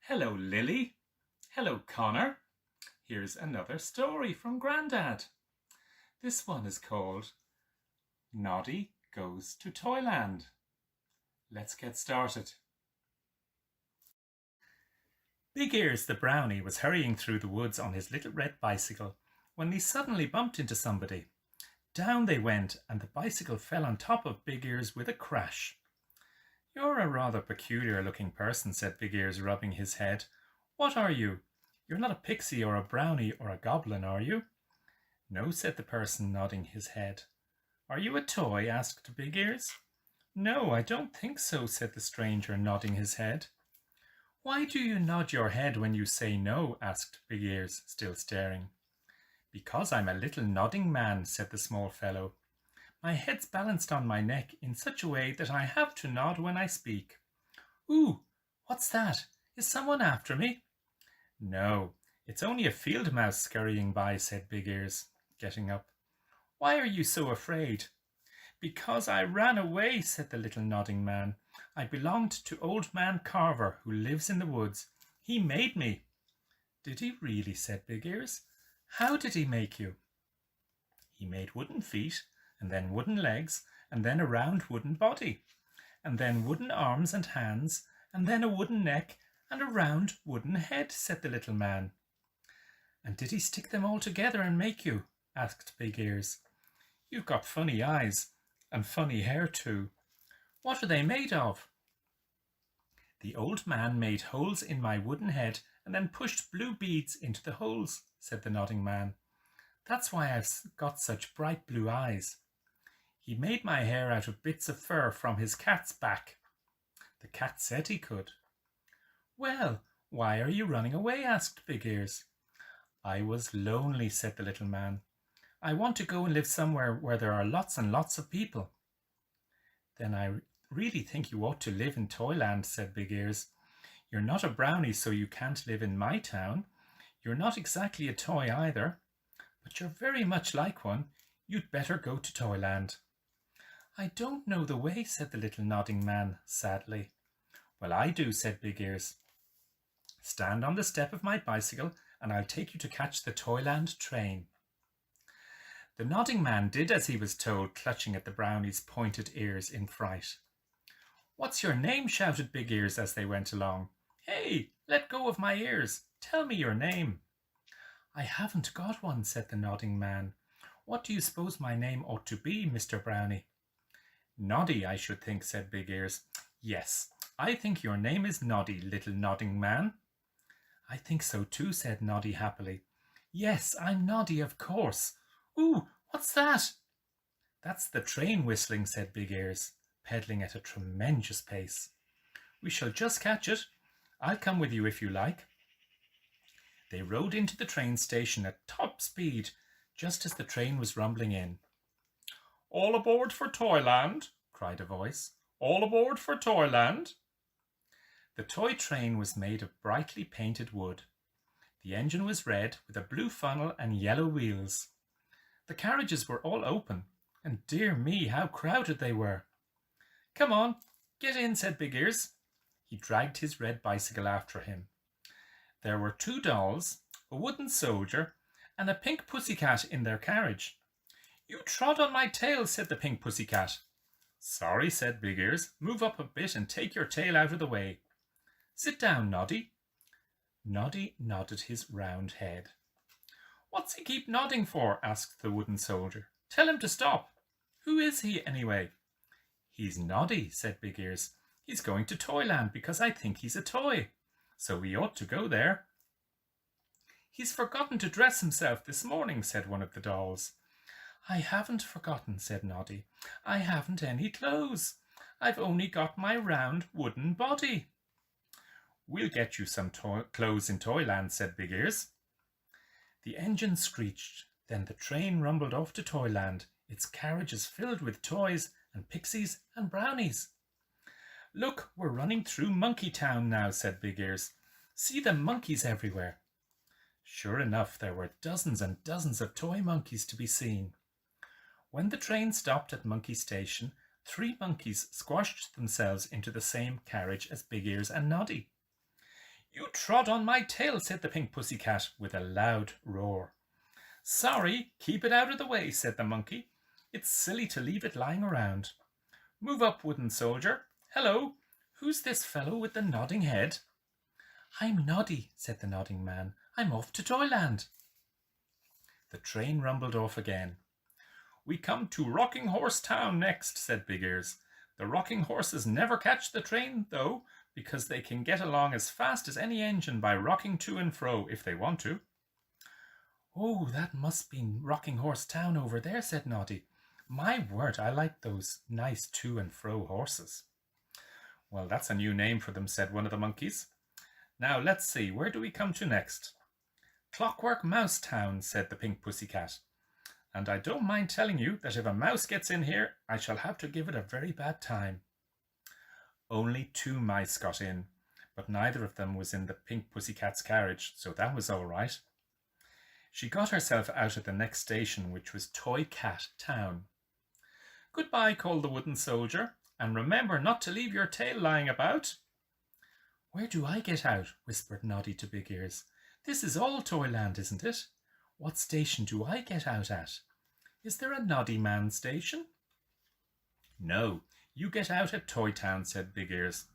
Hello, Lily. Hello, Connor. Here's another story from Grandad. This one is called Noddy Goes to Toyland. Let's get started. Big Ears the brownie was hurrying through the woods on his little red bicycle when he suddenly bumped into somebody. Down they went, and the bicycle fell on top of Big Ears with a crash. "You're a rather peculiar-looking person," said Big Ears, rubbing his head. "What are you? You're not a pixie or a brownie or a goblin, are you?" "No," said the person, nodding his head. "Are you a toy?" asked Big Ears. "No, I don't think so," said the stranger, nodding his head. "Why do you nod your head when you say no?" asked Big Ears, still staring. "Because I'm a little nodding man," said the small fellow. "My head's balanced on my neck in such a way that I have to nod when I speak." "Ooh, what's that? Is someone after me?" "No, it's only a field mouse scurrying by," said Big Ears, getting up. "Why are you so afraid?" "Because I ran away," said the little nodding man. "I belonged to Old Man Carver, who lives in the woods. He made me." "Did he really?" said Big Ears. "How did he make you?" "He made wooden feet, and then wooden legs, and then a round wooden body, and then wooden arms and hands, and then a wooden neck, and a round wooden head," said the little man. "And did he stick them all together and make you?" asked Big Ears. "You've got funny eyes, and funny hair too. What are they made of?" "The old man made holes in my wooden head and then pushed blue beads into the holes," said the nodding man. "That's why I've got such bright blue eyes. He made my hair out of bits of fur from his cat's back. The cat said he could." "Well, why are you running away?" asked Big Ears. "I was lonely," said the little man. "I want to go and live somewhere where there are lots and lots of people." "Then I really think you ought to live in Toyland," said Big Ears. "You're not a brownie, so you can't live in my town. You're not exactly a toy either, but you're very much like one. You'd better go to Toyland." "I don't know the way," said the little nodding man sadly. "Well, I do," said Big Ears. "Stand on the step of my bicycle and I'll take you to catch the Toyland train." The nodding man did as he was told, clutching at the brownie's pointed ears in fright. "What's your name?" shouted Big Ears as they went along. "Hey, let go of my ears. Tell me your name." "I haven't got one," said the nodding man. "What do you suppose my name ought to be, Mr. Brownie?" "Noddy, I should think," said Big Ears. "Yes, I think your name is Noddy, little nodding man." "I think so too," said Noddy happily. "Yes, I'm Noddy, of course. Ooh, what's that?" "That's the train whistling," said Big Ears, pedaling at a tremendous pace. "We shall just catch it. I'll come with you if you like." They rode into the train station at top speed, just as the train was rumbling in. "All aboard for Toyland!" cried a voice. "All aboard for Toyland!" The toy train was made of brightly painted wood. The engine was red, with a blue funnel and yellow wheels. The carriages were all open, and dear me, how crowded they were. "Come on, get in," said Big Ears. He dragged his red bicycle after him. There were 2 dolls, a wooden soldier, and a pink pussycat in their carriage. "You trod on my tail," said the pink pussycat. "Sorry," said Big Ears. "Move up a bit and take your tail out of the way." "Sit down, Noddy." Noddy nodded his round head. "What's he keep nodding for?" asked the wooden soldier. "Tell him to stop. Who is he, anyway?" "He's Noddy," said Big Ears. "He's going to Toyland because I think he's a toy. So we ought to go there." "He's forgotten to dress himself this morning," said one of the dolls. "I haven't forgotten," said Noddy. "I haven't any clothes. I've only got my round wooden body." "We'll get you some clothes in Toyland," said Big Ears. The engine screeched. Then the train rumbled off to Toyland, its carriages filled with toys and pixies and brownies. "Look, we're running through Monkey Town now," said Big Ears. "See the monkeys everywhere." Sure enough, there were dozens and dozens of toy monkeys to be seen. When the train stopped at Monkey Station, 3 monkeys squashed themselves into the same carriage as Big Ears and Noddy. You trod on my tail, said the pink pussycat with a loud roar. Sorry, keep it out of the way, said the monkey. It's silly to leave it lying around. Move up, wooden soldier. Hello, who's this fellow with the nodding head? I'm Noddy, said the nodding man. I'm off to Toyland. The train rumbled off again. We come to Rocking Horse Town next, said Big Ears. The rocking horses never catch the train, though, because they can get along as fast as any engine by rocking to and fro if they want to. Oh, that must be Rocking Horse Town over there, said Noddy. My word, I like those nice to and fro horses. Well, that's a new name for them, said one of the monkeys. Now, let's see, where do we come to next? Clockwork Mouse Town, said the pink pussycat. And I don't mind telling you that if a mouse gets in here, I shall have to give it a very bad time. Only 2 mice got in, but neither of them was in the pink pussycat's carriage, so that was all right. She got herself out at the next station, which was Toy Cat Town. Goodbye, called the wooden soldier, and remember not to leave your tail lying about. Where do I get out? Whispered Noddy to Big Ears. This is all Toyland, isn't it? What station do I get out at? Is there a Noddy Man station? No, you get out at Toy Town, said Big Ears.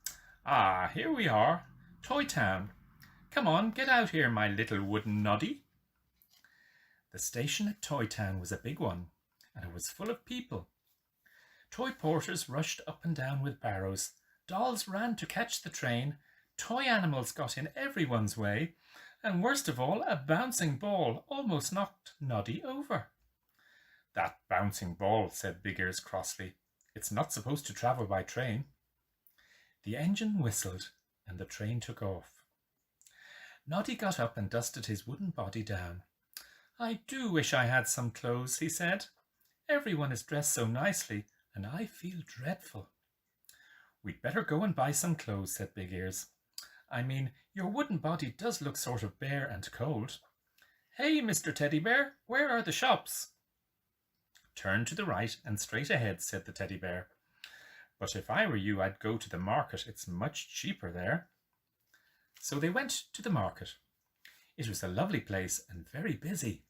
Ah, here we are, Toy Town. Come on, get out here, my little wooden Noddy. The station at Toy Town was a big one, and it was full of people. Toy porters rushed up and down with barrows. Dolls ran to catch the train. Toy animals got in everyone's way. And worst of all, a bouncing ball almost knocked Noddy over. That bouncing ball, said Big Ears crossly. It's not supposed to travel by train. The engine whistled, and the train took off. Noddy got up and dusted his wooden body down. I do wish I had some clothes, he said. Everyone is dressed so nicely, and I feel dreadful. We'd better go and buy some clothes, said Big Ears. I mean, your wooden body does look sort of bare and cold. Hey, Mr. Teddy Bear, where are the shops? Turn to the right and straight ahead, said the teddy bear. But if I were you, I'd go to the market. It's much cheaper there. So they went to the market. It was a lovely place and very busy.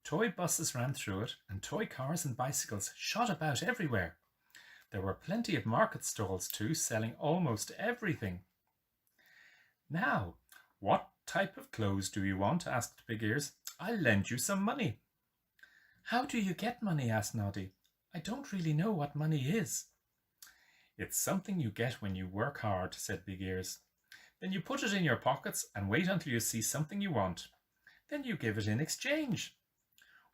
Toy buses ran through it, and toy cars and bicycles shot about everywhere. There were plenty of market stalls too, selling almost everything. Now, what type of clothes do you want? Asked Big Ears. I'll lend you some money. How do you get money? Asked Noddy. I don't really know what money is. It's something you get when you work hard, said Big Ears. Then you put it in your pockets and wait until you see something you want. Then you give it in exchange.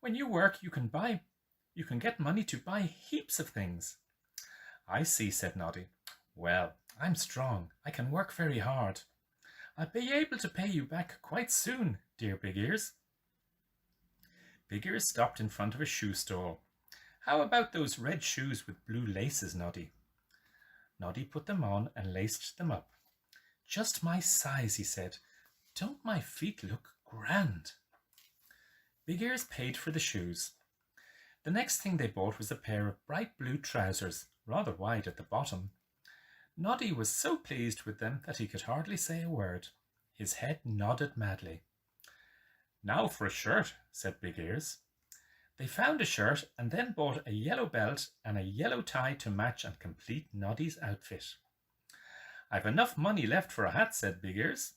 When you work, you can get money to buy heaps of things. I see, said Noddy. Well, I'm strong. I can work very hard. I'll be able to pay you back quite soon, dear Big Ears. Big Ears stopped in front of a shoe stall. How about those red shoes with blue laces, Noddy? Noddy put them on and laced them up. Just my size, he said. Don't my feet look grand? Big Ears paid for the shoes. The next thing they bought was a pair of bright blue trousers, rather wide at the bottom. Noddy was so pleased with them that he could hardly say a word. His head nodded madly. Now for a shirt, said Big Ears. They found a shirt and then bought a yellow belt and a yellow tie to match and complete Noddy's outfit. I've enough money left for a hat, said Big Ears.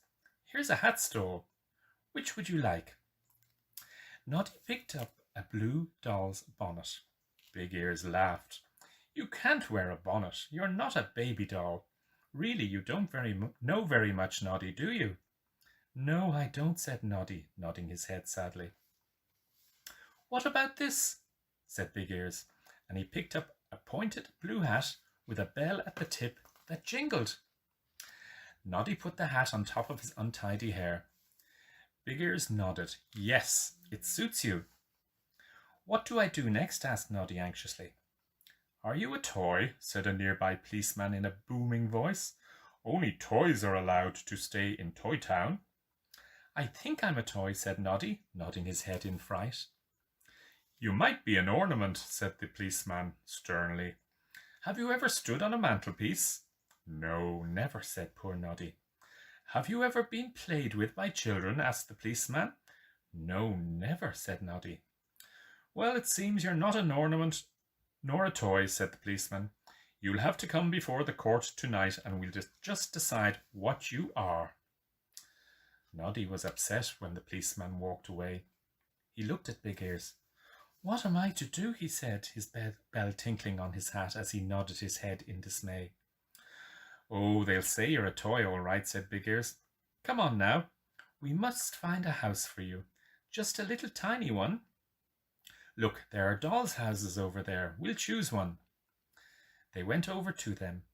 Here's a hat stall. Which would you like? Noddy picked up a blue doll's bonnet. Big Ears laughed. You can't wear a bonnet. You're not a baby doll. Really, you don't know very much, Noddy, do you? No, I don't, said Noddy, nodding his head sadly. What about this? Said Big Ears, and he picked up a pointed blue hat with a bell at the tip that jingled. Noddy put the hat on top of his untidy hair. Big Ears nodded. Yes, it suits you. What do I do next? Asked Noddy anxiously. Are you a toy? Said a nearby policeman in a booming voice. Only toys are allowed to stay in Toy Town. I think I'm a toy, said Noddy, nodding his head in fright. You might be an ornament, said the policeman sternly. Have you ever stood on a mantelpiece? No, never, said poor Noddy. Have you ever been played with by children? Asked the policeman. No, never, said Noddy. Well, it seems you're not an ornament nor a toy, said the policeman. You'll have to come before the court tonight and we'll just decide what you are. Noddy was upset when the policeman walked away. He looked at Big Ears. What am I to do? He said, his bell tinkling on his hat as he nodded his head in dismay. Oh, they'll say you're a toy, all right, said Big Ears. Come on now. We must find a house for you. Just a little tiny one. Look, there are dolls' houses over there. We'll choose one. They went over to them.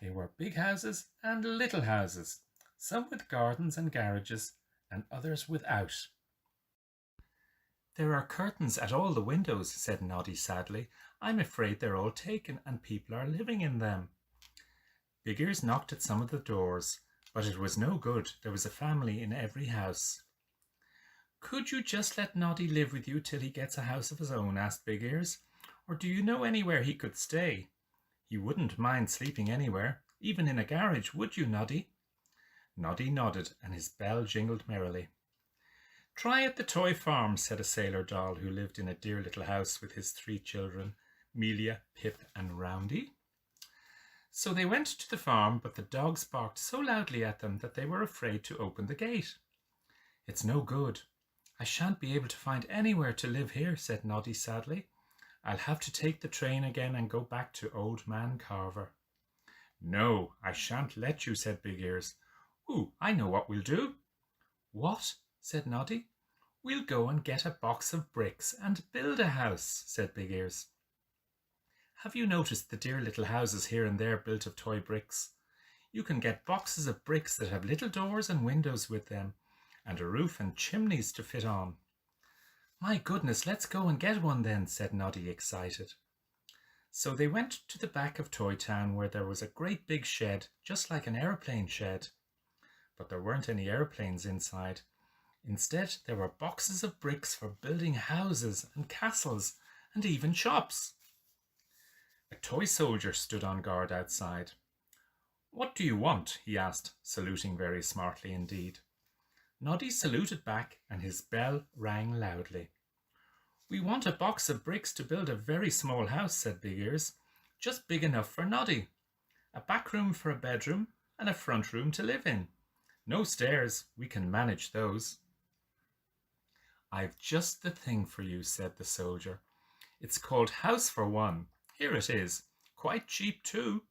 They were big houses and little houses, some with gardens and garages, and others without. There are curtains at all the windows, said Noddy sadly. I'm afraid they're all taken and people are living in them. Big Ears knocked at some of the doors, but it was no good. There was a family in every house. Could you just let Noddy live with you till he gets a house of his own? Asked Big Ears. Or do you know anywhere he could stay? He wouldn't mind sleeping anywhere, even in a garage, would you, Noddy? Noddy nodded, and his bell jingled merrily. Try at the toy farm, said a sailor doll who lived in a dear little house with his 3 children, Melia, Pip, and Roundy. So they went to the farm, but the dogs barked so loudly at them that they were afraid to open the gate. It's no good. I shan't be able to find anywhere to live here, said Noddy sadly. I'll have to take the train again and go back to Old Man Carver. No, I shan't let you, said Big Ears. Ooh, I know what we'll do. What? Said Noddy. We'll go and get a box of bricks and build a house, said Big Ears. Have you noticed the dear little houses here and there built of toy bricks? You can get boxes of bricks that have little doors and windows with them, and a roof and chimneys to fit on. My goodness, let's go and get one then, said Noddy, excited. So they went to the back of Toy Town where there was a great big shed, just like an aeroplane shed. But there weren't any aeroplanes inside. Instead, there were boxes of bricks for building houses and castles and even shops. A toy soldier stood on guard outside. What do you want? He asked, saluting very smartly indeed. Noddy saluted back and his bell rang loudly. We want a box of bricks to build a very small house, said Big Ears, just big enough for Noddy. A back room for a bedroom and a front room to live in. No stairs, we can manage those. I've just the thing for you, said the soldier. It's called House for One. Here it is. Quite cheap too.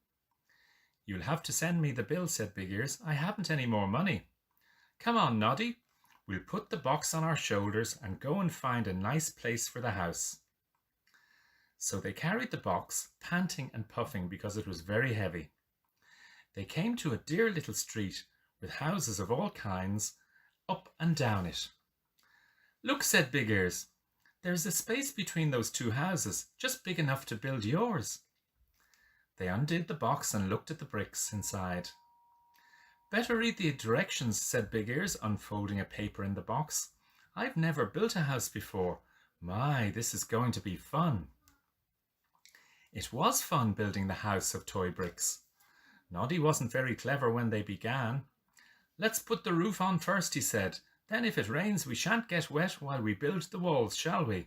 You'll have to send me the bill, said Big Ears. I haven't any more money. Come on, Noddy. We'll put the box on our shoulders and go and find a nice place for the house. So they carried the box, panting and puffing because it was very heavy. They came to a dear little street with houses of all kinds up and down it. Look, said Big Ears. There's a space between those 2 houses, just big enough to build yours. They undid the box and looked at the bricks inside. Better read the directions, said Big Ears, unfolding a paper in the box. I've never built a house before. My, this is going to be fun. It was fun building the house of toy bricks. Noddy wasn't very clever when they began. Let's put the roof on first, he said. Then if it rains, we shan't get wet while we build the walls, shall we?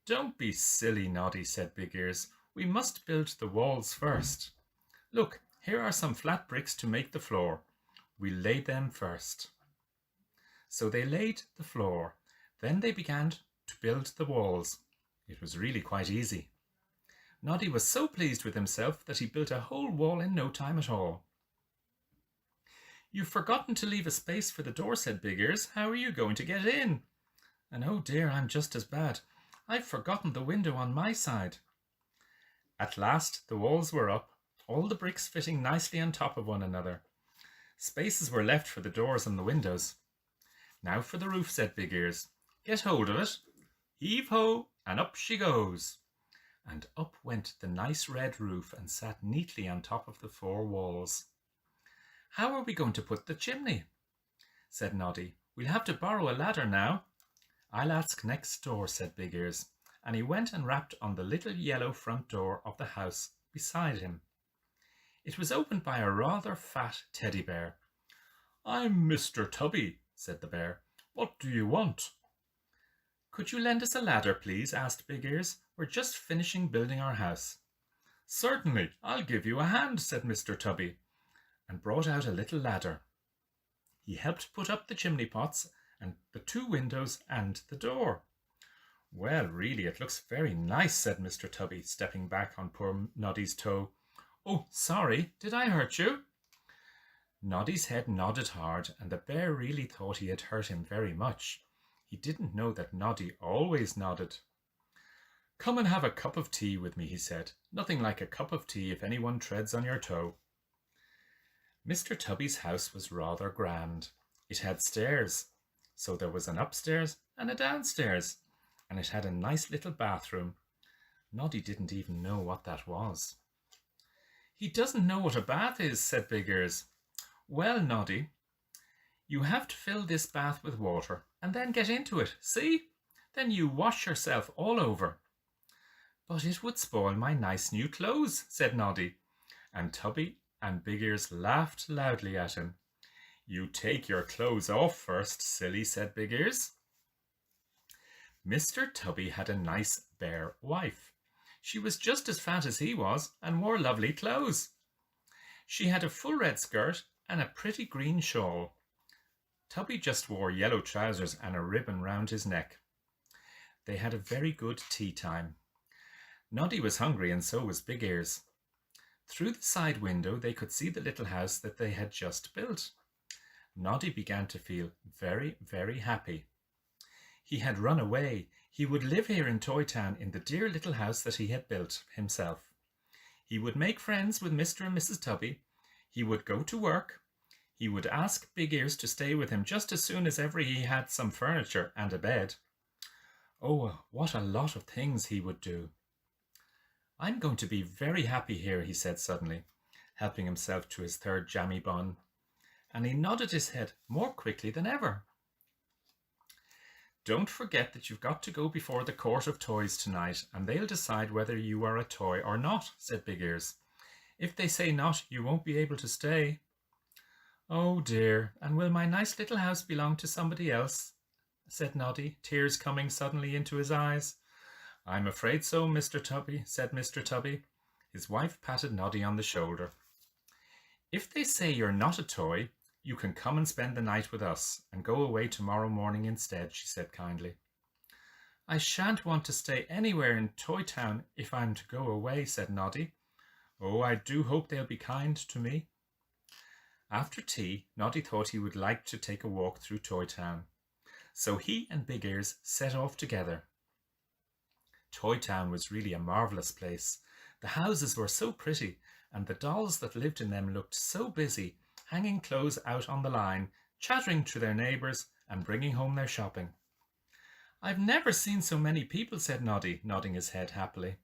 Don't be silly, Noddy, said Big Ears. We must build the walls first. Look, here are some flat bricks to make the floor. We'll lay them first. So they laid the floor. Then they began to build the walls. It was really quite easy. Noddy was so pleased with himself that he built a whole wall in no time at all. You've forgotten to leave a space for the door, said Big Ears. How are you going to get in? And oh dear, I'm just as bad. I've forgotten the window on my side. At last the walls were up, all the bricks fitting nicely on top of one another. Spaces were left for the doors and the windows. Now for the roof, said Big Ears. Get hold of it. Heave-ho, and up she goes. And up went the nice red roof and sat neatly on top of the 4 walls. How are we going to put the chimney? Said Noddy. We'll have to borrow a ladder now. I'll ask next door, said Big Ears, and he went and rapped on the little yellow front door of the house beside him. It was opened by a rather fat teddy bear. I'm Mr. Tubby, said the bear. What do you want? Could you lend us a ladder, please? Asked Big Ears. We're just finishing building our house. Certainly, I'll give you a hand, said Mr. Tubby, and brought out a little ladder. He helped put up the chimney pots and the 2 windows and the door. Well, really, it looks very nice, said Mr. Tubby, stepping back on poor Noddy's toe. Oh, sorry, did I hurt you? Noddy's head nodded hard, and the bear really thought he had hurt him very much. He didn't know that Noddy always nodded. Come and have a cup of tea with me, he said. Nothing like a cup of tea if anyone treads on your toe. Mr. Tubby's house was rather grand. It had stairs, so there was an upstairs and a downstairs, and it had a nice little bathroom. Noddy didn't even know what that was. He doesn't know what a bath is, said Big Ears. Well, Noddy, you have to fill this bath with water and then get into it, see? Then you wash yourself all over. But it would spoil my nice new clothes, said Noddy, and Tubby and Big Ears laughed loudly at him. You take your clothes off first, silly, said Big Ears. Mr. Tubby had a nice bear wife. She was just as fat as he was and wore lovely clothes. She had a full red skirt and a pretty green shawl. Tubby just wore yellow trousers and a ribbon round his neck. They had a very good tea time. Noddy was hungry and so was Big Ears. Through the side window they could see the little house that they had just built. Noddy began to feel very, very happy. He had run away. He would live here in Toytown in the dear little house that he had built himself. He would make friends with Mr. and Mrs. Tubby. He would go to work. He would ask Big Ears to stay with him just as soon as ever he had some furniture and a bed. Oh, what a lot of things he would do. I'm going to be very happy here, he said suddenly, helping himself to his 3rd jammy bun, and he nodded his head more quickly than ever. Don't forget that you've got to go before the Court of Toys tonight, and they'll decide whether you are a toy or not, said Big Ears. If they say not, you won't be able to stay. Oh dear, and will my nice little house belong to somebody else? Said Noddy, tears coming suddenly into his eyes. I'm afraid so, Mr. Tubby, said Mr. Tubby. His wife patted Noddy on the shoulder. If they say you're not a toy, you can come and spend the night with us and go away tomorrow morning instead, she said kindly. I shan't want to stay anywhere in Toytown if I'm to go away, said Noddy. Oh, I do hope they'll be kind to me. After tea, Noddy thought he would like to take a walk through Toytown. So he and Big Ears set off together. Toytown was really a marvellous place. The houses were so pretty, and the dolls that lived in them looked so busy, hanging clothes out on the line, chattering to their neighbours, and bringing home their shopping. I've never seen so many people, said Noddy, nodding his head happily.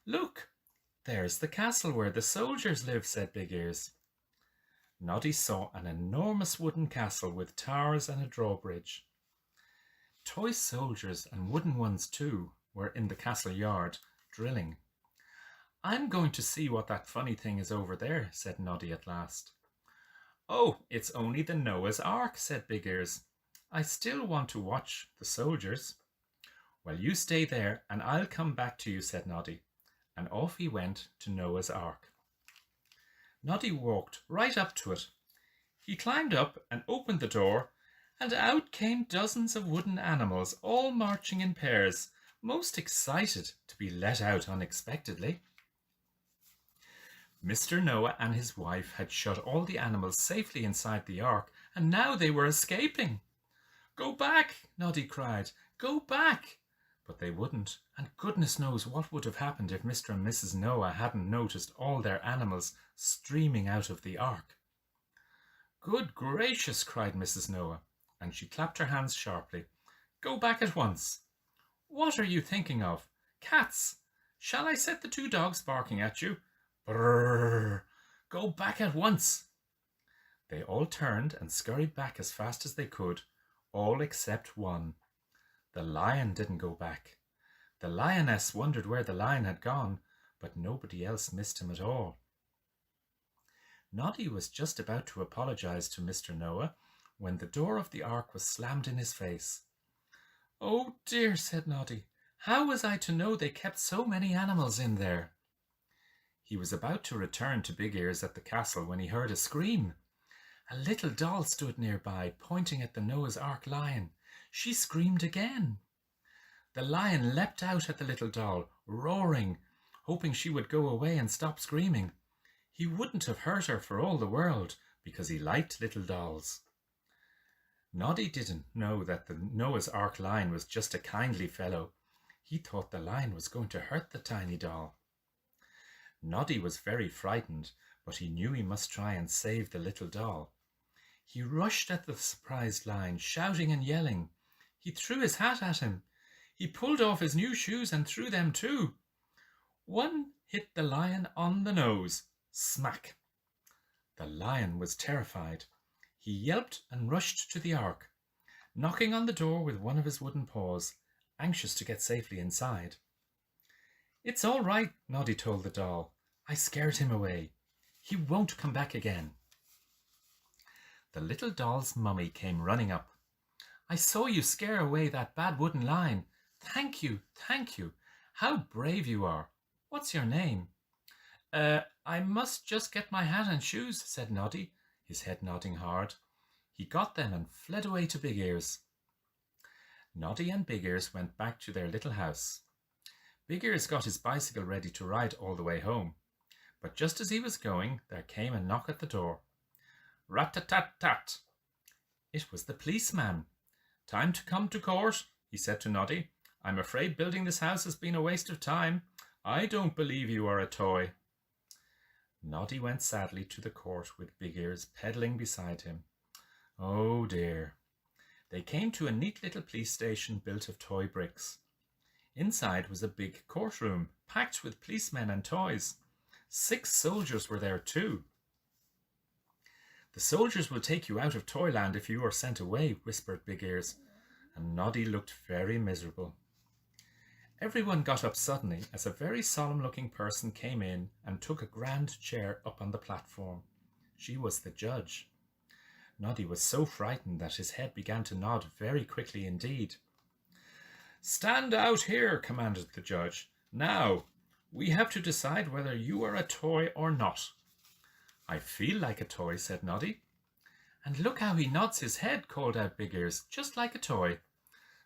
Look, there's the castle where the soldiers live, said Big Ears. Noddy saw an enormous wooden castle with towers and a drawbridge. Toy soldiers, and wooden ones too, were in the castle yard, drilling. I'm going to see what that funny thing is over there, said Noddy at last. Oh, it's only the Noah's Ark, said Big Ears. I still want to watch the soldiers. Well, you stay there and I'll come back to you, said Noddy, and off he went to Noah's Ark. Noddy walked right up to it. He climbed up and opened the door, and out came dozens of wooden animals, all marching in pairs, most excited to be let out unexpectedly. Mr. Noah and his wife had shut all the animals safely inside the ark, and now they were escaping. Go back, Noddy cried, go back! But they wouldn't, and goodness knows what would have happened if Mr. and Mrs. Noah hadn't noticed all their animals streaming out of the ark. Good gracious, cried Mrs. Noah, and she clapped her hands sharply. Go back at once. What are you thinking of? Cats! Shall I set the 2 dogs barking at you? Brrr! Go back at once! They all turned and scurried back as fast as they could, all except one. The lion didn't go back. The lioness wondered where the lion had gone, but nobody else missed him at all. Noddy was just about to apologize to Mr. Noah when the door of the ark was slammed in his face. "Oh dear," said Noddy. "How was I to know they kept so many animals in there?" He was about to return to Big Ears at the castle when he heard a scream. A little doll stood nearby, pointing at the Noah's Ark lion. She screamed again. The lion leapt out at the little doll, roaring, hoping she would go away and stop screaming. He wouldn't have hurt her for all the world, because he liked little dolls. Noddy didn't know that the Noah's Ark lion was just a kindly fellow. He thought the lion was going to hurt the tiny doll. Noddy was very frightened, but he knew he must try and save the little doll. He rushed at the surprised lion, shouting and yelling. He threw his hat at him. He pulled off his new shoes and threw them too. One hit the lion on the nose. Smack! The lion was terrified. He yelped and rushed to the ark, knocking on the door with one of his wooden paws, anxious to get safely inside. "It's all right," Noddy told the doll. "I scared him away. He won't come back again." The little doll's mummy came running up. "I saw you scare away that bad wooden lion. Thank you, thank you. How brave you are. What's your name?" I must just get my hat and shoes," said Noddy, his head nodding hard. He got them and fled away to Big Ears. Noddy and Big Ears went back to their little house. Big Ears got his bicycle ready to ride all the way home. But just as he was going, there came a knock at the door. Rat-tat-tat-tat! It was the policeman. "Time to come to court," he said to Noddy. "I'm afraid building this house has been a waste of time. I don't believe you are a toy." Noddy went sadly to the court with Big Ears pedaling beside him. Oh dear. They came to a neat little police station built of toy bricks. Inside was a big courtroom, packed with policemen and toys. 6 soldiers were there too. "The soldiers will take you out of Toyland if you are sent away," whispered Big Ears, and Noddy looked very miserable. Everyone got up suddenly as a very solemn-looking person came in and took a grand chair up on the platform. She was the judge. Noddy was so frightened that his head began to nod very quickly indeed. "Stand out here," commanded the judge. "Now, we have to decide whether you are a toy or not." "I feel like a toy," said Noddy. "And look how he nods his head," called out Big Ears, "just like a toy.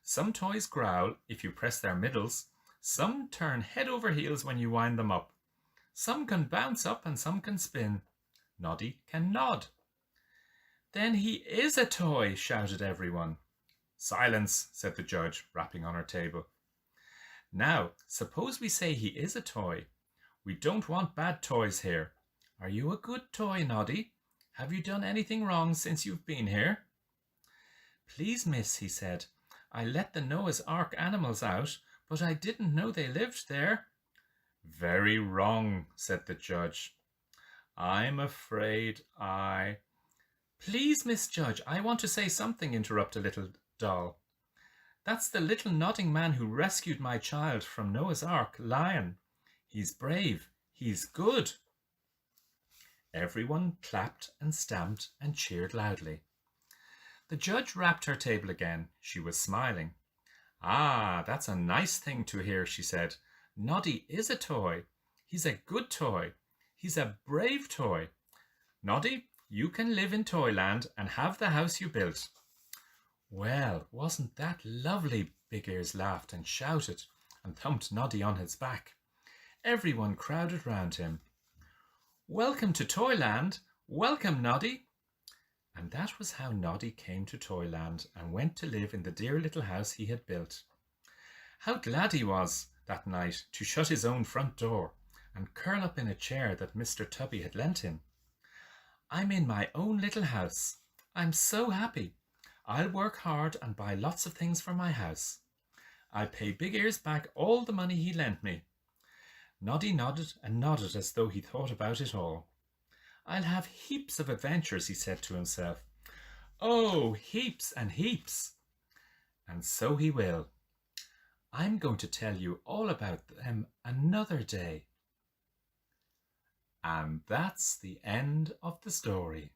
Some toys growl if you press their middles. Some turn head over heels when you wind them up. Some can bounce up and some can spin. Noddy can nod." "Then he is a toy," shouted everyone. "Silence," said the judge, rapping on her table. "Now, suppose we say he is a toy. We don't want bad toys here. Are you a good toy, Noddy? Have you done anything wrong since you've been here?" "Please, miss," he said, "I let the Noah's Ark animals out, but I didn't know they lived there." "Very wrong," said the judge. "I'm afraid I—" "Please, Miss Judge, I want to say something," interrupted a little doll. "That's the little nodding man who rescued my child from Noah's Ark lion. He's brave. He's good." Everyone clapped and stamped and cheered loudly. The judge rapped her table again. She was smiling. "Ah, that's a nice thing to hear," she said. "Noddy is a toy. He's a good toy. He's a brave toy. Noddy, you can live in Toyland and have the house you built." Well, wasn't that lovely? Big Ears laughed and shouted and thumped Noddy on his back. Everyone crowded round him. "Welcome to Toyland. Welcome, Noddy." And that was how Noddy came to Toyland and went to live in the dear little house he had built. How glad he was that night to shut his own front door and curl up in a chair that Mr. Tubby had lent him. "I'm in my own little house. I'm so happy. I'll work hard and buy lots of things for my house. I'll pay Big Ears back all the money he lent me." Noddy nodded and nodded as though he thought about it all. "I'll have heaps of adventures," he said to himself. "Oh, heaps and heaps." And so he will. I'm going to tell you all about them another day. And that's the end of the story.